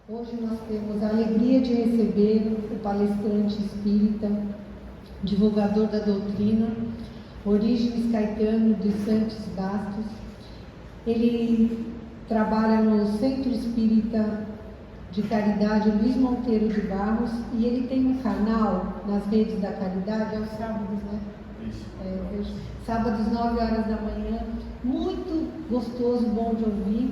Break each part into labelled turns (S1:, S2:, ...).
S1: Hoje nós temos a alegria de receber o palestrante espírita, divulgador da doutrina, Orígenes Caetano dos Santos Bastos. Ele trabalha no Centro Espírita de Caridade Luiz Monteiro de Barros e ele tem um canal nas redes da caridade aos sábados, né? Sábados, 9 horas da manhã, muito gostoso, bom de ouvir,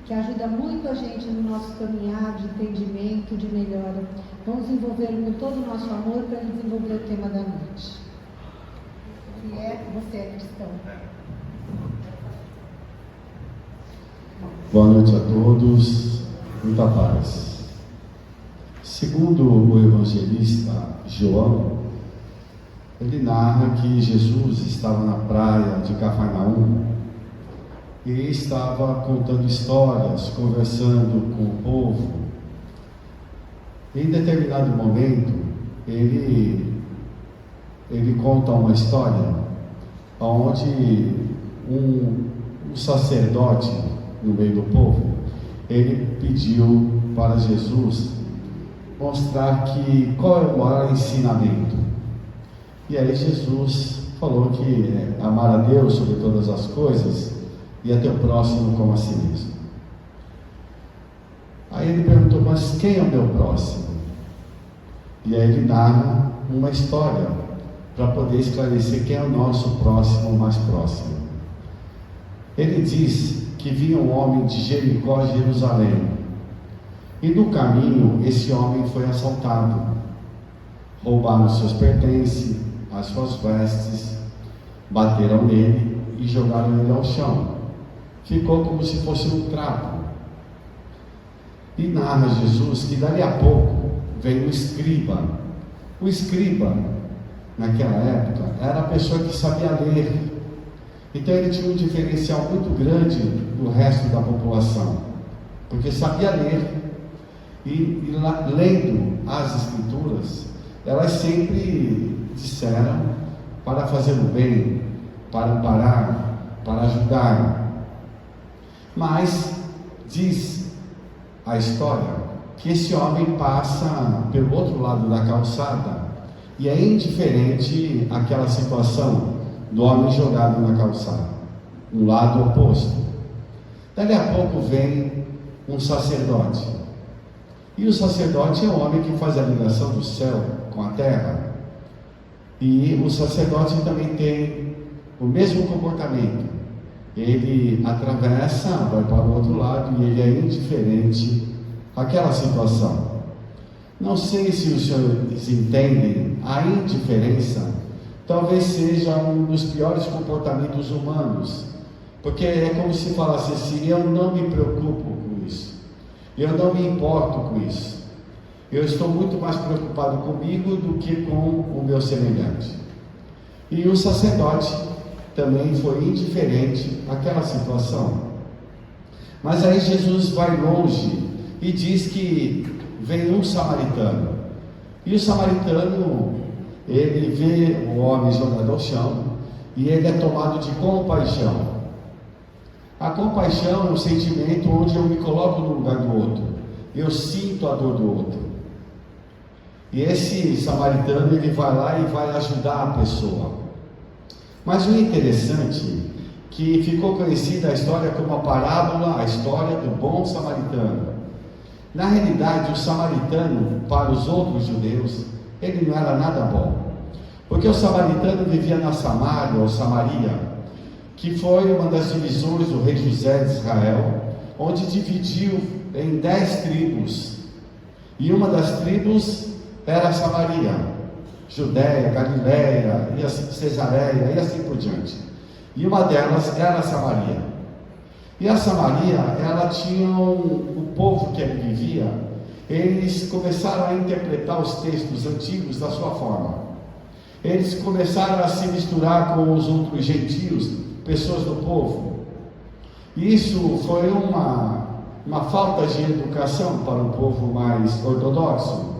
S1: que ajuda muito a gente no nosso caminhar de entendimento, de melhora. Vamos envolvê-lo com todo o nosso amor para desenvolver o tema da noite, que é Você é Cristão.
S2: Boa noite a todos, muita paz. Segundo o evangelista João, ele narra que Jesus estava na praia de Cafarnaum e estava contando histórias, conversando com o povo. Em determinado momento, ele conta uma história onde um sacerdote no meio do povo, ele pediu para Jesus mostrar qual é o maior ensinamento. E aí Jesus falou que amar a Deus sobre todas as coisas e a teu próximo como a si mesmo. Aí ele perguntou, mas quem é o meu próximo? E aí ele narra uma história para poder esclarecer quem é o nosso próximo mais próximo. Ele diz que vinha um homem de Jericó a Jerusalém, e no caminho esse homem foi assaltado, roubaram seus pertences, as suas vestes, bateram nele e jogaram ele ao chão. Ficou como se fosse um trapo. E narra Jesus que dali a pouco veio um escriba. O escriba, naquela época, era a pessoa que sabia ler. Então ele tinha um diferencial muito grande do resto da população, porque sabia ler. E lendo as escrituras, elas sempre disseram para fazer o bem, para amparar, para ajudar. Mas diz a história que esse homem passa pelo outro lado da calçada e é indiferente àquela situação do homem jogado na calçada, no lado oposto. Dali a pouco vem um sacerdote. E o sacerdote é o homem que faz a ligação do céu com a terra. E o sacerdote também tem o mesmo comportamento. Ele atravessa, vai para o outro lado e ele é indiferente àquela situação. Não sei se os senhores entendem, a indiferença talvez seja um dos piores comportamentos humanos. Porque é como se falasse assim, eu não me preocupo com isso. Eu não me importo com isso. Eu estou muito mais preocupado comigo do que com o meu semelhante. E o sacerdote também foi indiferente àquela situação. Mas aí Jesus vai longe e diz que veio um samaritano. E o samaritano, ele vê o homem jogado ao chão e ele é tomado de compaixão. A compaixão é um sentimento onde eu me coloco no lugar do outro. Eu sinto a dor do outro. E esse samaritano, ele vai lá e vai ajudar a pessoa. Mas o interessante é que ficou conhecida a história como a parábola, a história do bom samaritano. Na realidade, o samaritano, para os outros judeus, ele não era nada bom. Porque o samaritano vivia na Samária, ou Samaria, que foi uma das divisões do rei José de Israel, onde dividiu em 10 tribos, e uma das tribos era Samaria, Judéia, Galiléia, Cesareia, e assim por diante, e uma delas era Samaria. E a Samaria, ela tinha o povo que ali vivia, eles começaram a interpretar os textos antigos da sua forma, eles começaram a se misturar com os outros gentios, pessoas do povo. Isso foi uma falta de educação para um povo mais ortodoxo.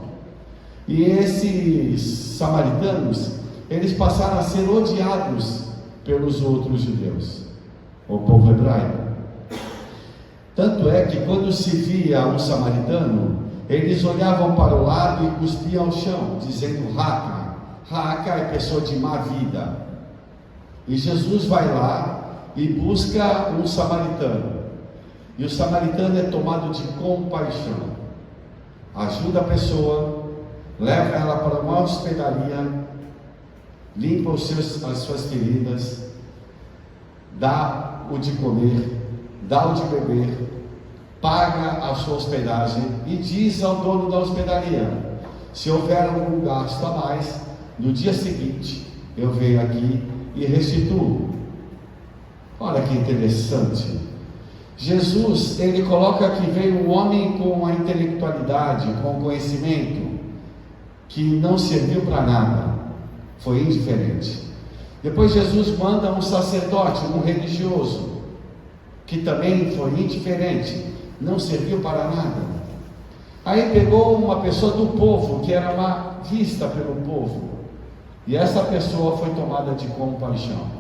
S2: E esses samaritanos, eles passaram a ser odiados pelos outros judeus, o povo hebraico. Tanto é que quando se via um samaritano, eles olhavam para o lado e cuspiam ao chão, dizendo raca. Raca é pessoa de má vida. E Jesus vai lá e busca um samaritano. E o samaritano é tomado de compaixão. Ajuda a pessoa, leva ela para uma hospedaria, limpa as suas feridas, dá o de comer, dá o de beber, paga a sua hospedagem e diz ao dono da hospedaria: se houver algum gasto a mais, no dia seguinte eu venho aqui e restituo. Olha que interessante. Jesus, ele coloca que veio um homem com a intelectualidade, com o conhecimento, que não serviu para nada, foi indiferente. Depois Jesus manda um sacerdote, um religioso, que também foi indiferente, não serviu para nada. Aí pegou uma pessoa do povo, que era uma vista pelo povo, e essa pessoa foi tomada de compaixão.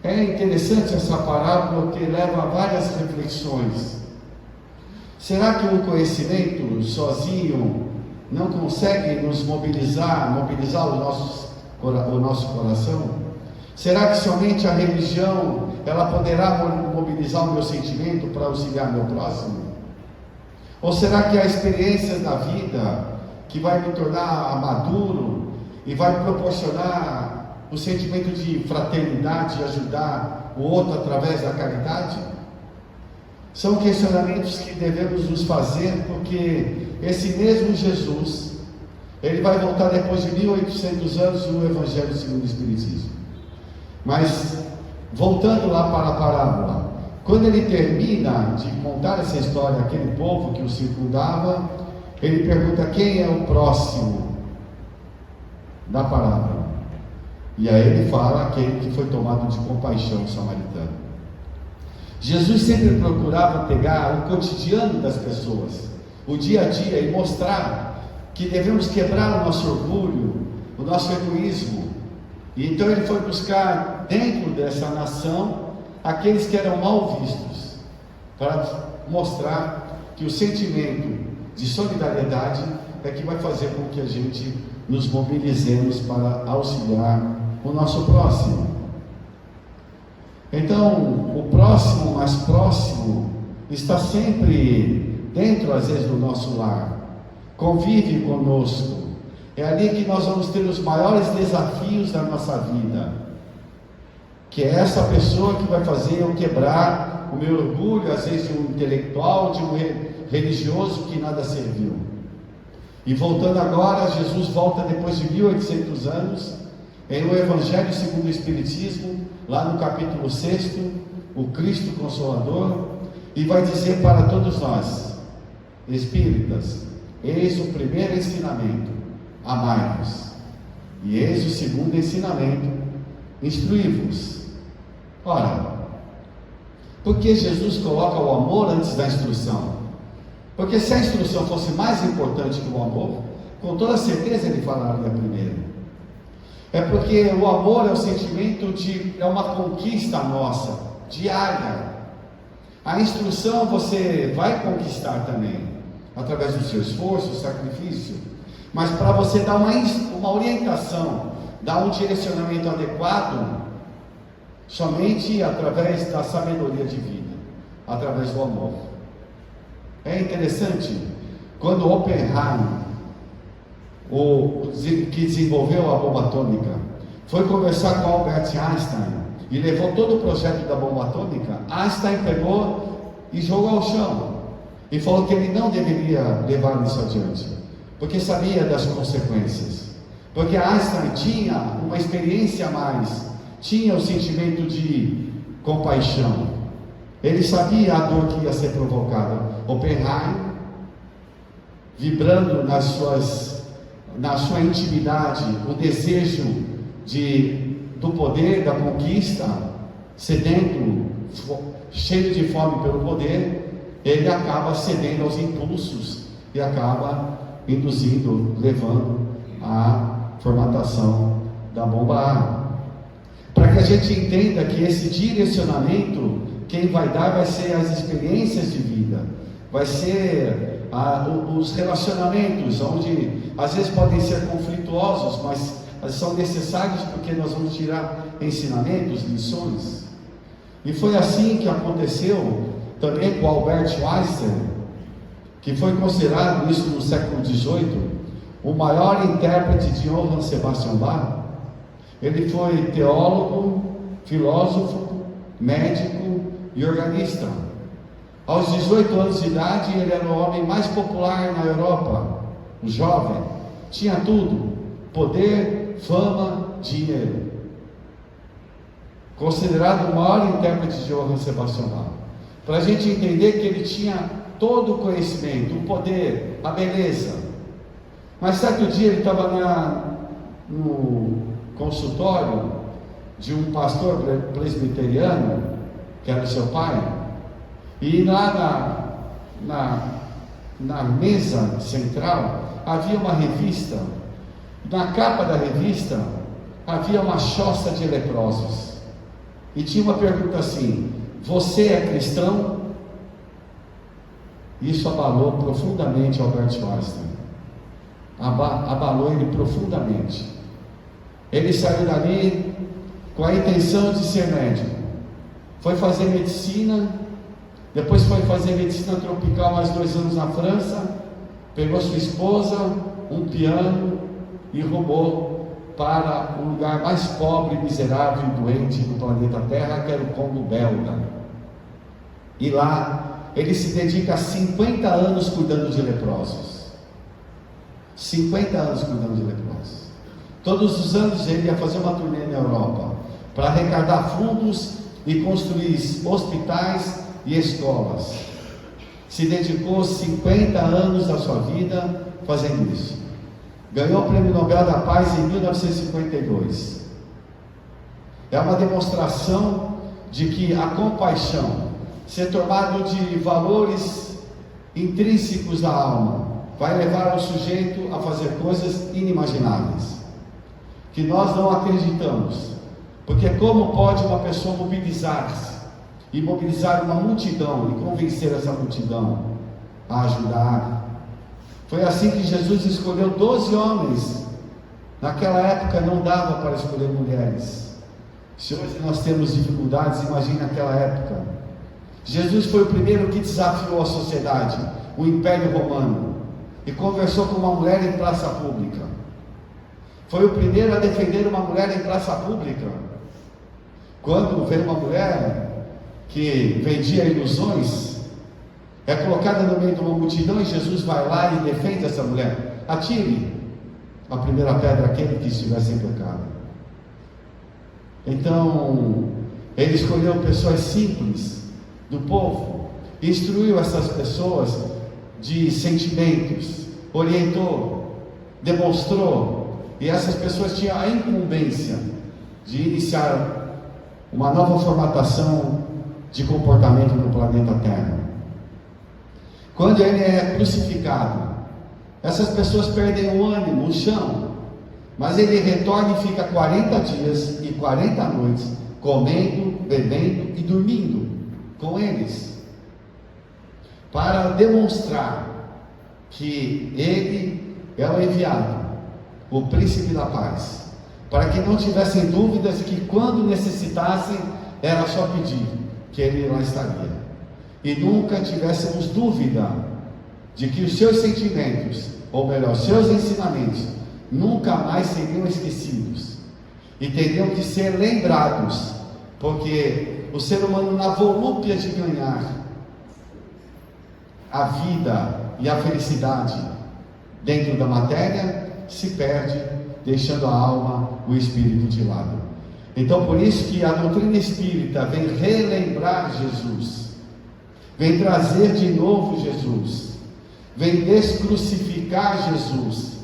S2: É interessante essa parábola, porque leva a várias reflexões. Será que o conhecimento sozinho não consegue nos mobilizar o nosso coração? Será que somente a religião ela poderá mobilizar o meu sentimento para auxiliar meu próximo? Ou será que há experiências da vida que vai me tornar maduro e vai me proporcionar o sentimento de fraternidade e ajudar o outro através da caridade? São questionamentos que devemos nos fazer, porque esse mesmo Jesus, ele vai voltar depois de 1800 anos no Evangelho segundo o Espiritismo. Mas, voltando lá para a parábola, quando ele termina de contar essa história àquele povo que o circundava, ele pergunta quem é o próximo da parábola. E aí ele fala aquele que foi tomado de compaixão, o samaritano. Jesus sempre procurava pegar o cotidiano das pessoas, o dia a dia, e mostrar que devemos quebrar o nosso orgulho, o nosso egoísmo. E então ele foi buscar dentro dessa nação aqueles que eram mal vistos, para mostrar que o sentimento de solidariedade é que vai fazer com que a gente nos mobilizemos para auxiliar o nosso próximo. Então, o próximo mais próximo está sempre dentro, às vezes, do nosso lar, convive conosco. É ali que nós vamos ter os maiores desafios da nossa vida, que é essa pessoa que vai fazer eu quebrar o meu orgulho, às vezes de um intelectual, de um religioso que nada serviu. E voltando agora, Jesus volta depois de 1800 anos, em O Evangelho segundo o Espiritismo, lá no capítulo 6, o Cristo Consolador, e vai dizer para todos nós, espíritas: eis o primeiro ensinamento, amai-vos, e eis o segundo ensinamento, instruí-vos. Ora, por que Jesus coloca o amor antes da instrução? Porque se a instrução fosse mais importante que o amor, com toda certeza ele falaria primeiro. É porque o amor é o sentimento é uma conquista nossa, diária. A instrução você vai conquistar também, através do seu esforço, sacrifício. Mas para você dar uma orientação, dar um direcionamento adequado, somente através da sabedoria divina, através do amor. É interessante, quando Oppenheimer, que desenvolveu a bomba atômica, foi conversar com Albert Einstein e levou todo o projeto da bomba atômica, Einstein pegou e jogou ao chão e falou que ele não deveria levar isso adiante, porque sabia das consequências, porque Einstein tinha uma experiência a mais, tinha o sentimento de compaixão, ele sabia a dor que ia ser provocada. Oppenheimer, vibrando na sua intimidade, o desejo do poder, da conquista, sedento, cheio de fome pelo poder, ele acaba cedendo aos impulsos e acaba levando à formatação da bomba A. Para que a gente entenda que esse direcionamento quem vai dar vai ser as experiências de vida, vai ser os relacionamentos, onde às vezes podem ser conflituosos, mas são necessários porque nós vamos tirar ensinamentos, lições. E foi assim que aconteceu também com Albert Einstein, que foi considerado, isso no século XVIII, o maior intérprete de Johann Sebastian Bach. Ele foi teólogo, filósofo, médico e organista. Aos 18 anos de idade, ele era o homem mais popular na Europa, o jovem, tinha tudo: poder, fama, dinheiro. Considerado o maior intérprete de Johann Sebastian Bach. Para a gente entender que ele tinha todo o conhecimento, o poder, a beleza. Mas certo dia ele estava no consultório de um pastor presbiteriano, que era seu pai, e lá na mesa central havia uma revista. Na capa da revista havia uma choça de leprosos, e tinha uma pergunta assim: você é cristão? Isso abalou profundamente Albert Einstein, abalou ele profundamente. Ele saiu dali com a intenção de ser médico, foi fazer medicina, depois foi fazer medicina tropical mais 2 anos na França, pegou sua esposa, um piano e rumou para o lugar mais pobre, miserável e doente do planeta Terra, que era o Congo belga. E lá ele se dedica a 50 anos cuidando de leprosos. 50 anos cuidando de leprosos. Todos os anos ele ia fazer uma turnê na Europa para arrecadar fundos e construir hospitais e escolas. Se dedicou 50 anos da sua vida fazendo isso. Ganhou o Prêmio Nobel da Paz em 1952. É uma demonstração de que a compaixão, ser tomado de valores intrínsecos da alma, vai levar o sujeito a fazer coisas inimagináveis, que nós não acreditamos. Porque como pode uma pessoa mobilizar-se e mobilizar uma multidão e convencer essa multidão a ajudar? Foi assim que Jesus escolheu 12 homens. Naquela época não dava para escolher mulheres. Se hoje nós temos dificuldades, imagine naquela época. Jesus foi o primeiro que desafiou a sociedade, o Império Romano, e conversou com uma mulher em praça pública. Foi o primeiro a defender uma mulher em praça pública. Quando vem uma mulher que vendia ilusões, é colocada no meio de uma multidão e Jesus vai lá e defende essa mulher. Atire a primeira pedra àquele que estivesse em pecado. Então, ele escolheu pessoas simples do povo, instruiu essas pessoas de sentimentos, orientou, demonstrou, e essas pessoas tinham a incumbência de iniciar uma nova formatação de comportamento no planeta Terra. Quando ele é crucificado, essas pessoas perdem o ânimo, o chão, mas ele retorna e fica 40 dias e 40 noites comendo, bebendo e dormindo com eles, para demonstrar que ele é o enviado, o príncipe da paz, para que não tivessem dúvidas que quando necessitassem era só pedir que ele lá estaria, e nunca tivéssemos dúvida de que os seus sentimentos, ou melhor, os seus ensinamentos, nunca mais seriam esquecidos e teriam que ser lembrados, porque o ser humano, na volúpia de ganhar a vida e a felicidade dentro da matéria, se perde, deixando a alma, o espírito de lado. Então, por isso que a doutrina espírita vem relembrar Jesus, vem trazer de novo Jesus, vem descrucificar Jesus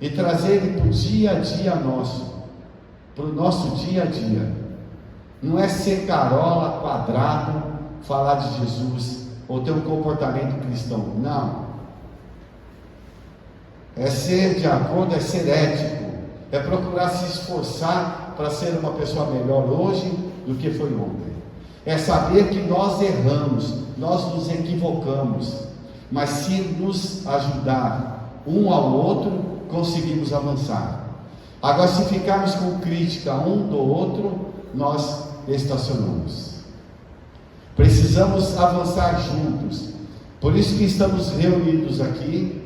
S2: e trazer ele para o dia a dia nosso, para o nosso dia a dia. Não é ser carola, quadrado, falar de Jesus ou ter um comportamento cristão, não. É ser de acordo, é ser ético, é procurar se esforçar para ser uma pessoa melhor hoje do que foi ontem. É saber que nós erramos, nós nos equivocamos, mas se nos ajudar um ao outro, conseguimos avançar. Agora, se ficarmos com crítica um do outro, nós estacionamos. Precisamos avançar juntos. Por isso que estamos reunidos aqui,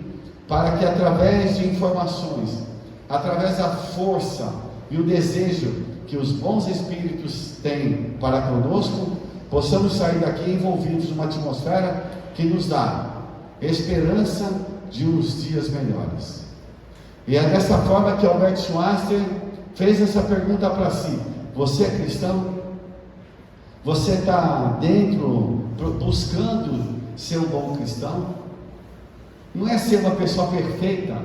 S2: para que através de informações, através da força e o desejo que os bons espíritos têm para conosco, possamos sair daqui envolvidos numa atmosfera que nos dá esperança de uns dias melhores. E é dessa forma que Albert Schweitzer fez essa pergunta para si: você é cristão? Você está dentro, buscando ser um bom cristão? Não é ser uma pessoa perfeita.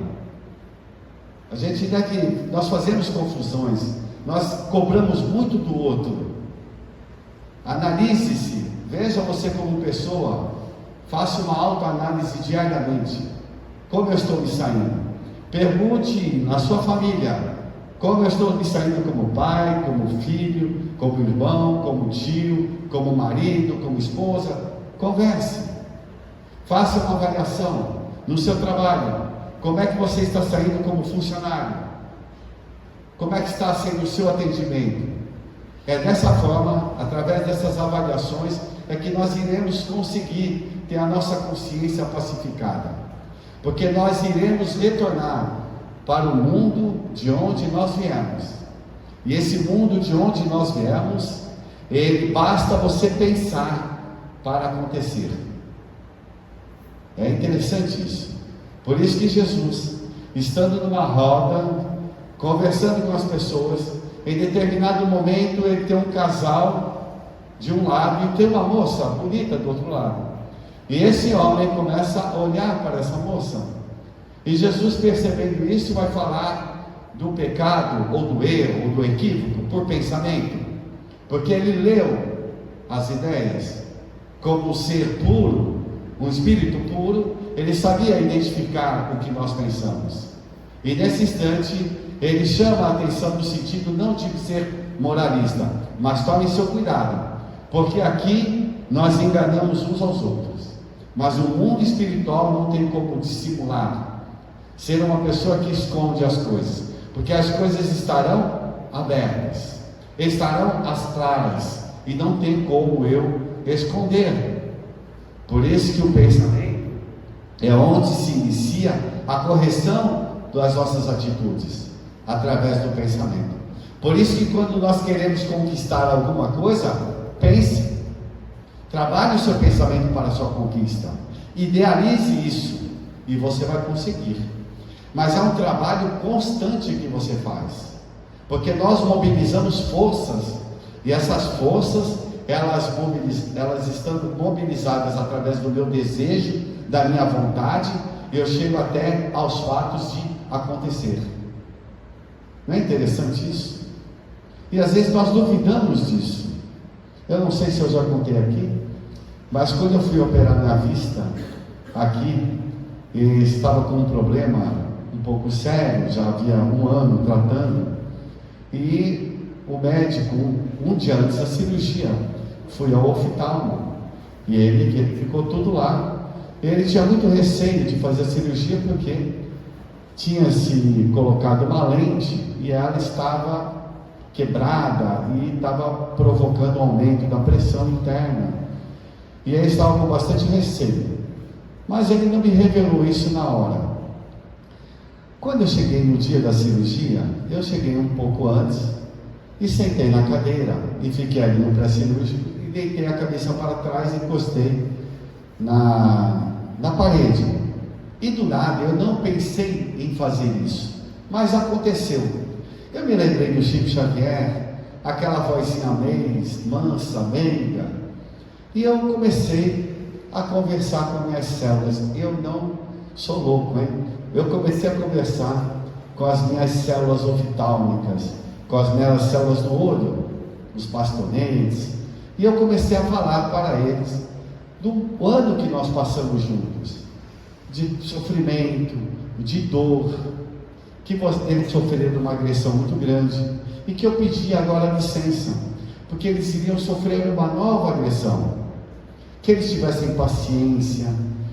S2: Nós fazemos confusões, nós cobramos muito do outro. Analise-se, veja você como pessoa, faça uma autoanálise diariamente. Como eu estou me saindo? Pergunte na sua família: como eu estou me saindo como pai, como filho, como irmão, como tio, como marido, como esposa? Converse. Faça uma avaliação no seu trabalho. Como é que você está saindo como funcionário? Como é que está sendo o seu atendimento? É dessa forma, através dessas avaliações, é que nós iremos conseguir ter a nossa consciência pacificada. Porque nós iremos retornar para o mundo de onde nós viemos. E esse mundo de onde nós viemos, basta você pensar para acontecer. É interessante isso. Por isso que Jesus, estando numa roda, conversando com as pessoas, em determinado momento ele tem um casal de um lado e tem uma moça bonita do outro lado. E esse homem começa a olhar para essa moça. E Jesus, percebendo isso, vai falar do pecado, ou do erro, ou do equívoco, por pensamento. Porque ele leu as ideias. Como um ser puro, um espírito puro, ele sabia identificar o que nós pensamos. E nesse instante, ele chama a atenção no sentido não de ser moralista, mas tome seu cuidado. Porque aqui nós enganamos uns aos outros. Mas o mundo espiritual não tem como dissimular, ser uma pessoa que esconde as coisas, porque as coisas estarão abertas, estarão às claras, e não tem como eu esconder. Por isso que o pensamento é onde se inicia a correção das nossas atitudes, através do pensamento. Por isso que quando nós queremos conquistar alguma coisa, pense. Trabalhe o seu pensamento para a sua conquista. Idealize isso e você vai conseguir. Mas é um trabalho constante que você faz. Porque nós mobilizamos forças. E essas forças, elas estando mobilizadas através do meu desejo, da minha vontade, eu chego até aos fatos de acontecer. Não é interessante isso? E às vezes nós duvidamos disso. Eu não sei se eu já contei aqui, mas quando eu fui operar minha vista aqui, eu estava com um problema um pouco sério, já havia 1 ano tratando, e o médico, um dia antes da cirurgia, fui ao oftalmo, e ele ficou tudo lá. Ele tinha muito receio de fazer a cirurgia, porque tinha se colocado uma lente e ela estava quebrada e estava provocando um aumento da pressão interna, e ele estava com bastante receio, mas ele não me revelou isso na hora. Quando eu cheguei no dia da cirurgia, eu cheguei um pouco antes e sentei na cadeira e fiquei ali no pré-cirúrgico e deitei a cabeça para trás e encostei na parede. E do nada eu não pensei em fazer isso, mas aconteceu. Eu me lembrei do Chico Xavier, aquela vozinha mansa, meiga, e eu comecei a conversar com minhas células. Eu não sou louco, hein? Eu comecei a conversar com as minhas células oftálmicas, com as minhas células do olho, os bastonetes, e eu comecei a falar para eles do ano que nós passamos juntos, de sofrimento, de dor, que ele sofreu uma agressão muito grande, e que eu pedi agora licença, porque eles iriam sofrer uma nova agressão. Que eles tivessem paciência,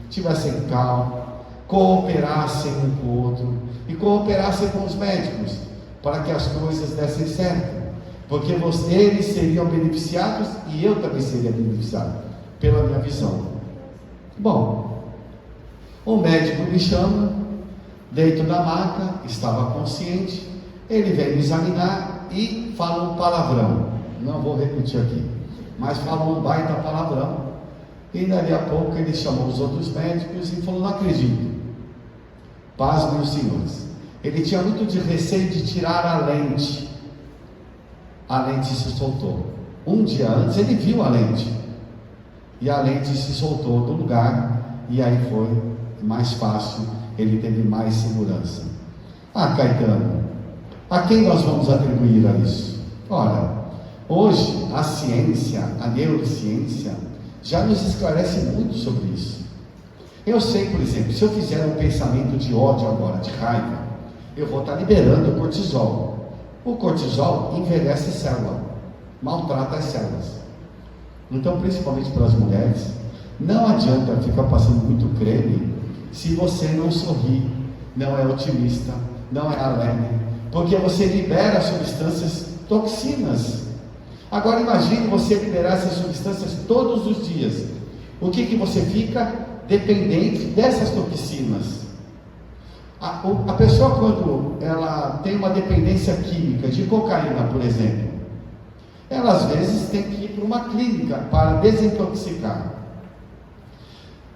S2: tivessem calma, cooperassem um com o outro e cooperassem com os médicos, para que as coisas dessem certo, porque eles seriam beneficiados e eu também seria beneficiado, pela minha visão. Bom, o médico me chama, deito na maca, estava consciente, ele veio me examinar e fala um palavrão, não vou repetir aqui, mas falou um baita palavrão, e dali a pouco ele chamou os outros médicos e falou: não acredito, pasmem os senhores, ele tinha muito de receio de tirar a lente se soltou. Um dia antes ele viu a lente, e a lente se soltou do lugar, e aí foi mais fácil, ele teve mais segurança. Caetano, a quem nós vamos atribuir a isso? Ora, hoje a ciência, a neurociência, já nos esclarece muito sobre isso. Eu sei, por exemplo, se eu fizer um pensamento de ódio agora, de raiva, eu vou estar liberando o cortisol. O cortisol envelhece a célula, maltrata as células. Então, principalmente para as mulheres, não adianta ficar passando muito creme se você não sorri, não é otimista, não é alegre, porque você libera substâncias toxinas. Agora imagine você liberar essas substâncias todos os dias. O que você fica? Dependente dessas toxinas. A pessoa, quando ela tem uma dependência química de cocaína, por exemplo, ela às vezes tem que ir para uma clínica para desintoxicar.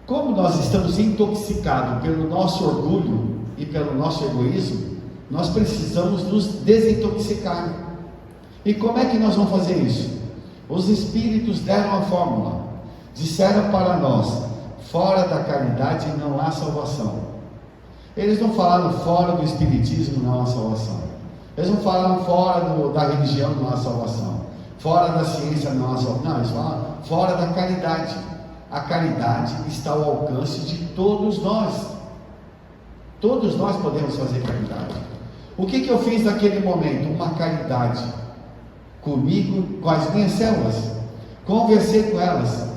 S2: Como nós estamos intoxicados pelo nosso orgulho e pelo nosso egoísmo, nós precisamos nos desintoxicar. E como é que nós vamos fazer isso? Os espíritos deram a fórmula, disseram para nós: fora da caridade não há salvação. Eles não falaram fora do espiritismo não há salvação. Eles não falaram fora da religião não há salvação. Fora da ciência não há salvação. Não, eles falaram fora da caridade. A caridade está ao alcance de todos nós. Todos nós podemos fazer caridade. O que eu fiz naquele momento? Uma caridade comigo, com as minhas células. Conversei com elas.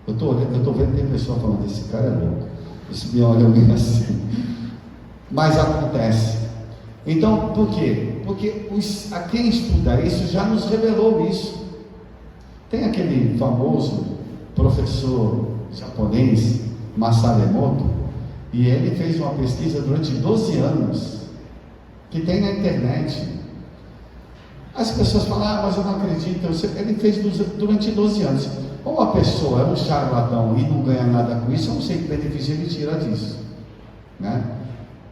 S2: Eu estou vendo que tem pessoa falando: esse cara é louco. Isso me olha bem assim. Mas acontece. Então, por quê? Porque a quem estuda isso já nos revelou isso. Tem aquele famoso professor japonês, Masaru Emoto, e ele fez uma pesquisa durante 12 anos, que tem na internet. As pessoas falam: mas eu não acredito. Ele fez durante 12 anos. Ou a pessoa é um charlatão e não ganha nada com isso, eu não sei que benefício ele tira disso, né?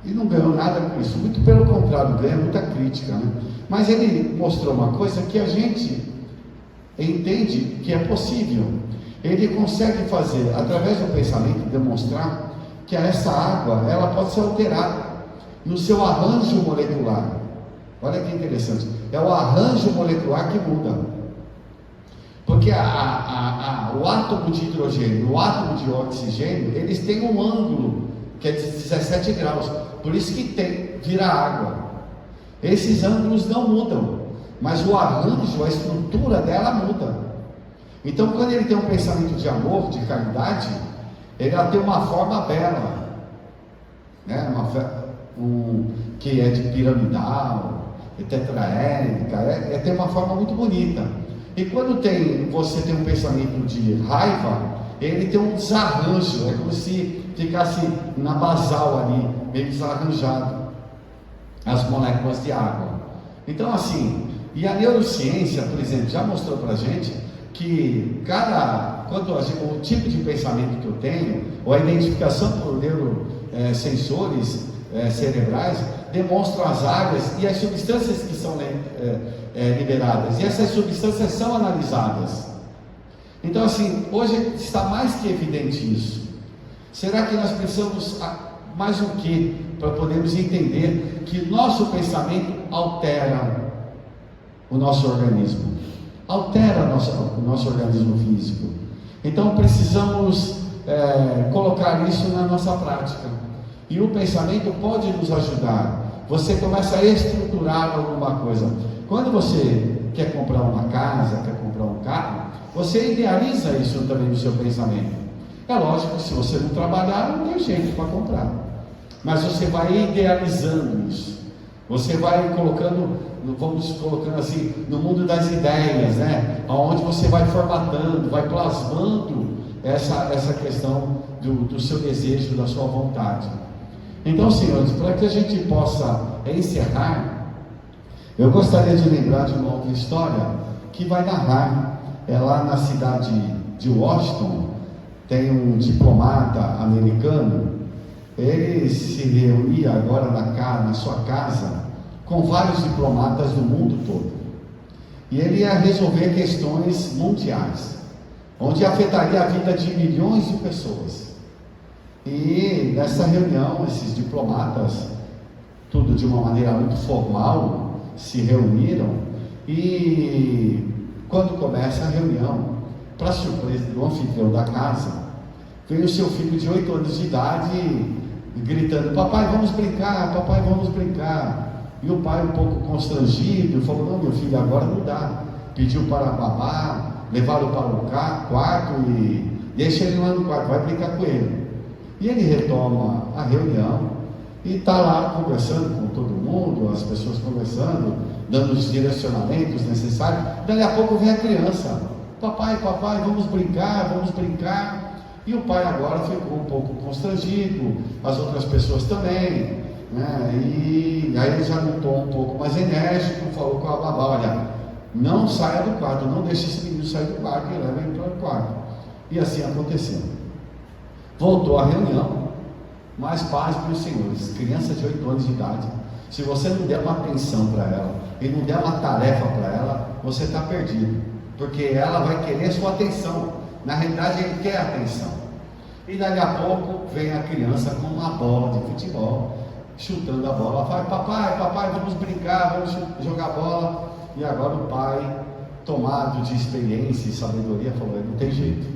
S2: E não ganhou nada com isso, muito pelo contrário, ganha muita crítica, né? Mas ele mostrou uma coisa que a gente entende que é possível. Ele consegue fazer, através do pensamento, demonstrar que essa água, ela pode ser alterada no seu arranjo molecular. Olha que interessante, é o arranjo molecular que muda. Porque o átomo de hidrogênio e o átomo de oxigênio, eles têm um ângulo que é de 17 graus, por isso que vira água. Esses ângulos não mudam, mas o arranjo, a estrutura dela muda. Então, quando ele tem um pensamento de amor, de caridade, ele tem uma forma bela, né? Que é de piramidal, é tetraédrica, tem uma forma muito bonita. E quando você tem um pensamento de raiva, ele tem um desarranjo, é como se ficasse na basal ali, meio desarranjado, as moléculas de água. Então assim, e a neurociência, por exemplo, já mostrou para a gente que o tipo de pensamento que eu tenho, ou a identificação por neurosensores cerebrais, demonstram as áreas e as substâncias que são liberadas, e essas substâncias são analisadas. Então assim, hoje está mais que evidente isso. Será que nós precisamos mais o que para podermos entender que nosso pensamento altera o nosso organismo, altera o nosso organismo físico? Então precisamos colocar isso na nossa prática, e o pensamento pode nos ajudar. Você começa a estruturar alguma coisa. Quando você quer comprar uma casa, quer comprar um carro, você idealiza isso também no seu pensamento. É lógico que se você não trabalhar, não tem jeito para comprar, mas você vai idealizando isso, você vai colocando, vamos colocando assim, no mundo das ideias, né? Onde você vai formatando, vai plasmando essa questão do seu desejo, da sua vontade. Então, senhores, para que a gente possa encerrar, eu gostaria de lembrar de uma outra história que vai narrar. É lá na cidade de Washington, tem um diplomata americano. Ele se reunia agora na sua casa com vários diplomatas do mundo todo, e ele ia resolver questões mundiais, onde afetaria a vida de milhões de pessoas. E nessa reunião, esses diplomatas, tudo de uma maneira muito formal, se reuniram, e quando começa a reunião, para surpresa do anfitrião da casa, veio o seu filho de 8 anos de idade, gritando: papai, vamos brincar, papai, vamos brincar. E o pai, um pouco constrangido, falou: não, meu filho, agora não dá. Pediu para a babá, levaram para o quarto e deixa ele lá no quarto, vai brincar com ele. E ele retoma a reunião e está lá conversando com todo mundo, as pessoas conversando, dando os direcionamentos necessários. Daí a pouco vem a criança: papai, papai, vamos brincar, vamos brincar. E o pai agora ficou um pouco constrangido, as outras pessoas também, né? E aí ele já notou um pouco mais enérgico, falou com a babá: olha, não saia do quarto, não deixe esse menino sair do quarto, e leva ele para o quarto. E assim aconteceu. Voltou a reunião, mas paz, meus senhores, criança de 8 anos de idade, se você não der uma atenção para ela, e não der uma tarefa para ela, você está perdido, porque ela vai querer sua atenção. Na realidade, ele quer atenção. E daqui a pouco vem a criança com uma bola de futebol, chutando a bola. Fala: papai, papai, vamos brincar, vamos jogar bola. E agora o pai, tomado de experiência e sabedoria, falou: não tem jeito.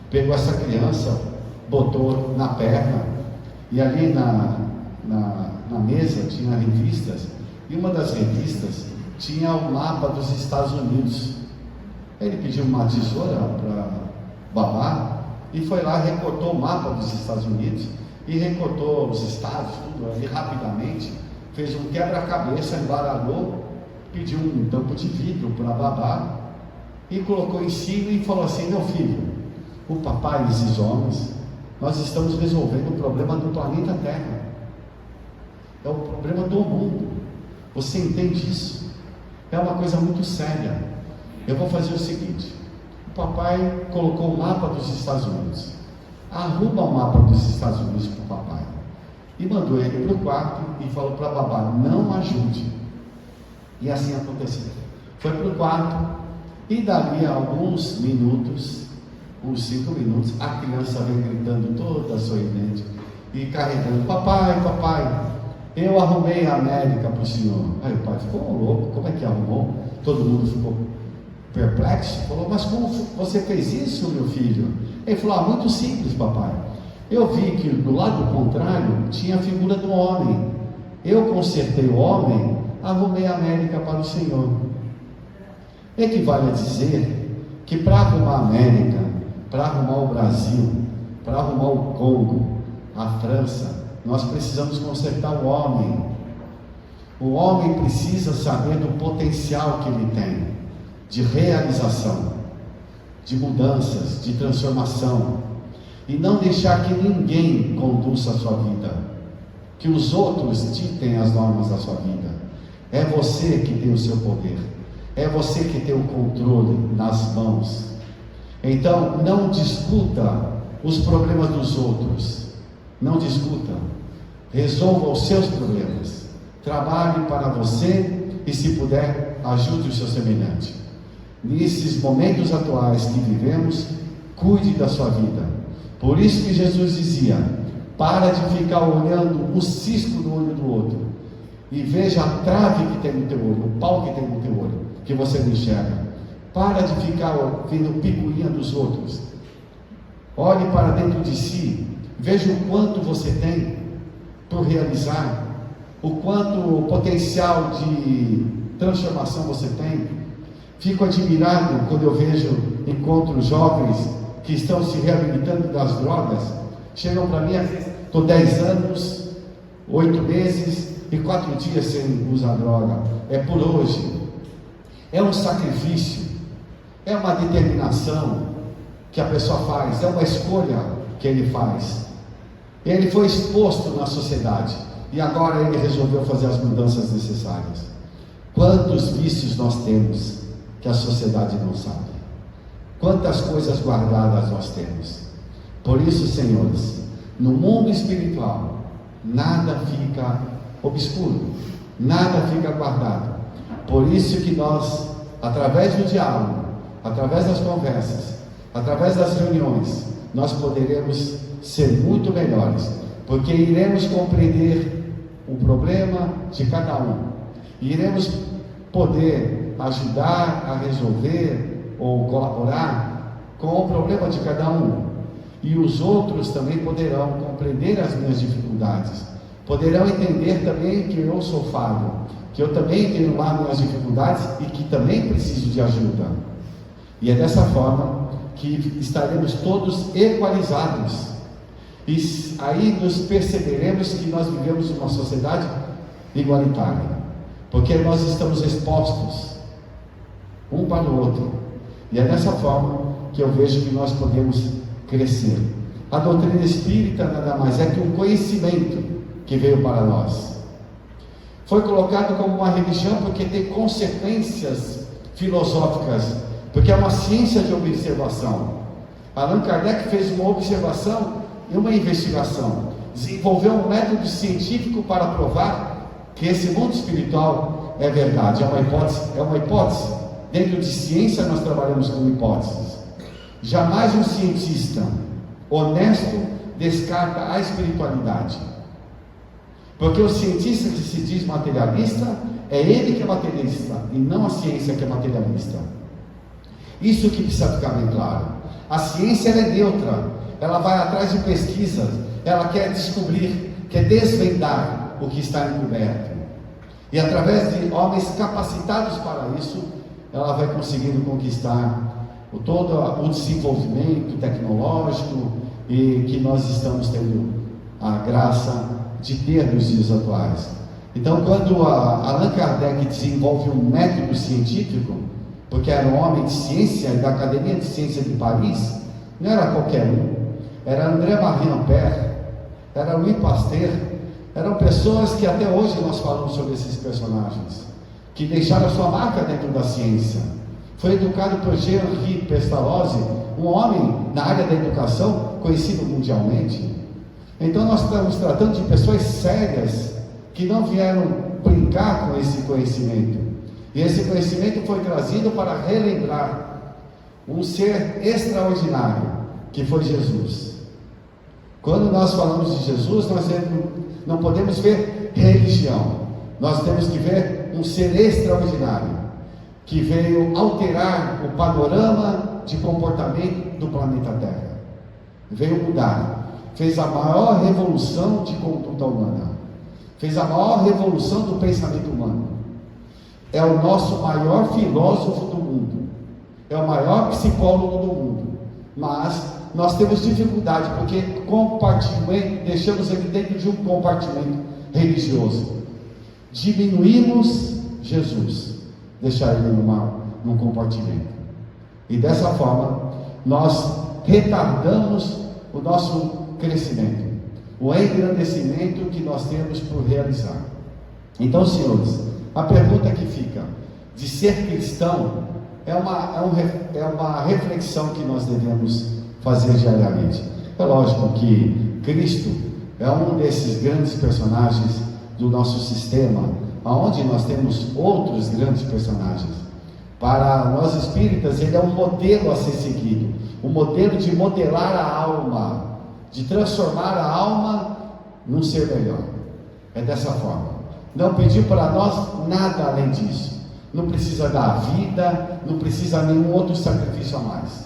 S2: Pegou essa criança, botou na perna, e ali na mesa tinha revistas, e uma das revistas tinha o mapa dos Estados Unidos. Ele pediu uma tesoura para babá e foi lá, recortou o mapa dos Estados Unidos e recortou os estados, tudo ali rapidamente, fez um quebra-cabeça, embaralhou, pediu um tampo de vidro para babá e colocou em cima e falou assim: meu filho, o papai e esses homens, nós estamos resolvendo o problema do planeta Terra, é o problema do mundo, você entende isso? É uma coisa muito séria. Eu vou fazer o seguinte: o papai colocou o mapa dos Estados Unidos, arruma o mapa dos Estados Unidos para o papai, e mandou ele para o quarto e falou para a babá: não ajude. E assim aconteceu. Foi para o quarto, e dali a alguns minutos, uns 5 minutos, a criança vem gritando toda sorridente e carregando: papai, papai, eu arrumei a América para o senhor. Aí o pai ficou louco: como é que arrumou? Todo mundo ficou perplexo, falou: mas como você fez isso, meu filho? Ele falou: muito simples, papai. Eu vi que do lado contrário tinha a figura do homem. Eu consertei o homem, arrumei a América para o senhor. Equivale a dizer que para arrumar a América, para arrumar o Brasil, para arrumar o Congo, a França, nós precisamos consertar o homem. O homem precisa saber do potencial que ele tem, de realização, de mudanças, de transformação, e não deixar que ninguém conduza a sua vida, que os outros ditem as normas da sua vida. É você que tem o seu poder, é você que tem o controle nas mãos. Então não discuta os problemas dos outros, não discuta, resolva os seus problemas, trabalhe para você e, se puder, ajude o seu semelhante. Nesses momentos atuais que vivemos, cuide da sua vida. Por isso que Jesus dizia: para de ficar olhando o cisco no olho do outro, e veja a trave que tem no teu olho, o pau que tem no teu olho, que você não enxerga. Para de ficar vendo picuinha dos outros. Olhe para dentro de si, veja o quanto você tem por realizar, o quanto potencial de transformação você tem. Fico admirado quando eu encontro jovens que estão se reabilitando das drogas. Chegam para mim, às vezes, estou 10 anos, 8 meses e 4 dias sem usar droga. É por hoje. É um sacrifício, é uma determinação que a pessoa faz, é uma escolha que ele faz. Ele foi exposto na sociedade e agora ele resolveu fazer as mudanças necessárias. Quantos vícios nós temos que a sociedade não sabe? Quantas coisas guardadas nós temos? Por isso, senhores, no mundo espiritual, nada fica obscuro, nada fica guardado. Por isso que nós, através do diálogo, através das conversas, através das reuniões, nós poderemos ser muito melhores, porque iremos compreender o problema de cada um, iremos poder ajudar a resolver ou colaborar com o problema de cada um, e os outros também poderão compreender as minhas dificuldades, poderão entender também que eu sou falho, que eu também tenho lá minhas dificuldades e que também preciso de ajuda. E é dessa forma que estaremos todos equalizados, e aí nos perceberemos que nós vivemos uma sociedade igualitária, porque nós estamos expostos um para o outro, e é dessa forma que eu vejo que nós podemos crescer. A doutrina espírita nada mais é que um conhecimento que veio para nós. Foi colocado como uma religião porque tem consequências filosóficas, porque é uma ciência de observação. Allan Kardec fez uma observação e uma investigação, desenvolveu um método científico para provar que esse mundo espiritual é verdade, é uma hipótese. Dentro de ciência nós trabalhamos com hipóteses. Jamais um cientista honesto descarta a espiritualidade, porque o cientista que se diz materialista, é ele que é materialista e não a ciência que é materialista. Isso que precisa ficar bem claro. A ciência ela é neutra, ela vai atrás de pesquisas, ela quer descobrir, quer desvendar o que está encoberto, e através de homens capacitados para isso, ela vai conseguindo conquistar todo o desenvolvimento tecnológico e que nós estamos tendo a graça de ter nos dias atuais. Então, quando Allan Kardec desenvolve um método científico, porque era um homem de ciência da Academia de Ciência de Paris, não era qualquer um, era André-Marie Ampère, era Louis Pasteur, eram pessoas que até hoje nós falamos sobre esses personagens, que deixaram a sua marca dentro da ciência. Foi educado por Jean-Henri Pestalozzi, um homem na área da educação conhecido mundialmente. Então nós estamos tratando de pessoas sérias que não vieram brincar com esse conhecimento, e esse conhecimento foi trazido para relembrar um ser extraordinário que foi Jesus. Quando nós falamos de Jesus, nós não podemos ver religião, nós temos que ver um ser extraordinário que veio alterar o panorama de comportamento do planeta Terra, veio mudar, fez a maior revolução de conduta humana, fez a maior revolução do pensamento humano. É o nosso maior filósofo do mundo, é o maior psicólogo do mundo, mas nós temos dificuldade porque deixamos ele dentro de um compartimento religioso, diminuímos Jesus, deixar ele num compartimento, e dessa forma nós retardamos o nosso crescimento, o engrandecimento que nós temos por realizar. Então, senhores, a pergunta que fica de ser cristão é uma reflexão que nós devemos fazer diariamente. É lógico que Cristo é um desses grandes personagens do nosso sistema, aonde nós temos outros grandes personagens. Para nós espíritas, ele é um modelo a ser seguido, um modelo de modelar a alma, de transformar a alma num ser melhor. É dessa forma. Não pediu para nós nada além disso. Não precisa dar vida, não precisa nenhum outro sacrifício a mais,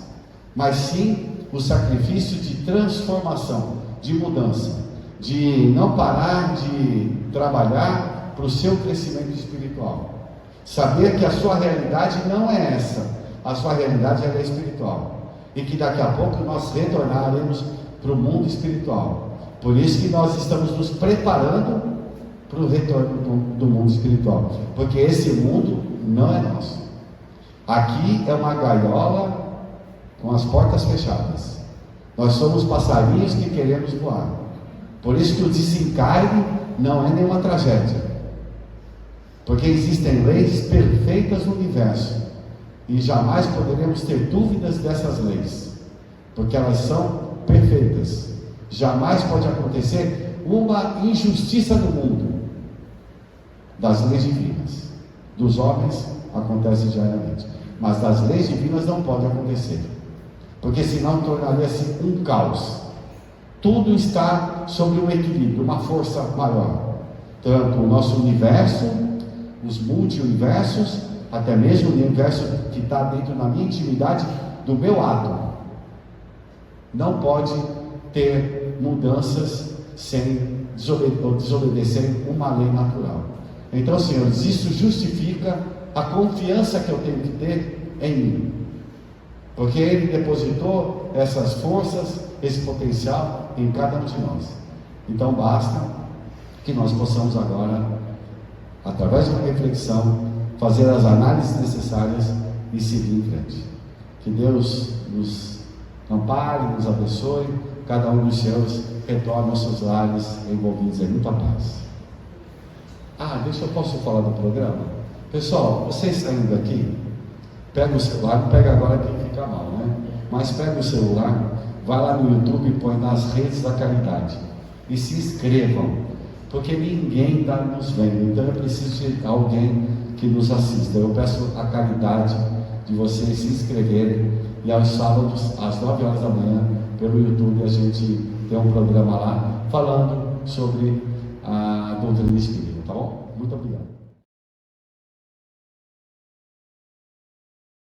S2: mas sim o sacrifício de transformação, de mudança, de não parar de trabalhar para o seu crescimento espiritual. Saber que a sua realidade não é essa, a sua realidade é espiritual. E que daqui a pouco nós retornaremos para o mundo espiritual. Por isso que nós estamos nos preparando para o retorno do mundo espiritual. Porque esse mundo não é nosso. Aqui é uma gaiola com as portas fechadas. Nós somos passarinhos que queremos voar. Por isso que o desencarne não é nenhuma tragédia. Porque existem leis perfeitas no universo. E jamais poderemos ter dúvidas dessas leis. Porque elas são perfeitas. Jamais pode acontecer uma injustiça no mundo. Das leis divinas. Dos homens acontece diariamente. Mas das leis divinas não pode acontecer. Porque senão tornaria-se um caos. Tudo está sobre um equilíbrio, uma força maior. Tanto o nosso universo, os multi-universos, até mesmo o universo que está dentro da minha intimidade, do meu átomo. Não pode ter mudanças sem desobedecer uma lei natural. Então, senhores, isso justifica a confiança que eu tenho que ter em mim. Porque Ele depositou essas forças, esse potencial em cada um de nós. Então basta que nós possamos agora, através de uma reflexão, fazer as análises necessárias e seguir em frente. Que Deus nos ampare, nos abençoe, cada um dos seus retorne aos seus lares envolvidos em muita paz. Posso falar do programa? Pessoal, vocês saindo daqui, pega o celular, não pega agora que fica mal, né? Mas pega o celular, vai lá no YouTube e põe nas redes da caridade e se inscrevam, porque ninguém está nos vendo, então eu preciso de alguém que nos assista. Eu peço a caridade de vocês se inscreverem, e aos sábados, às 9 horas da manhã, pelo YouTube, a gente tem um programa lá falando sobre a doutrina espírita, tá bom? Muito obrigado.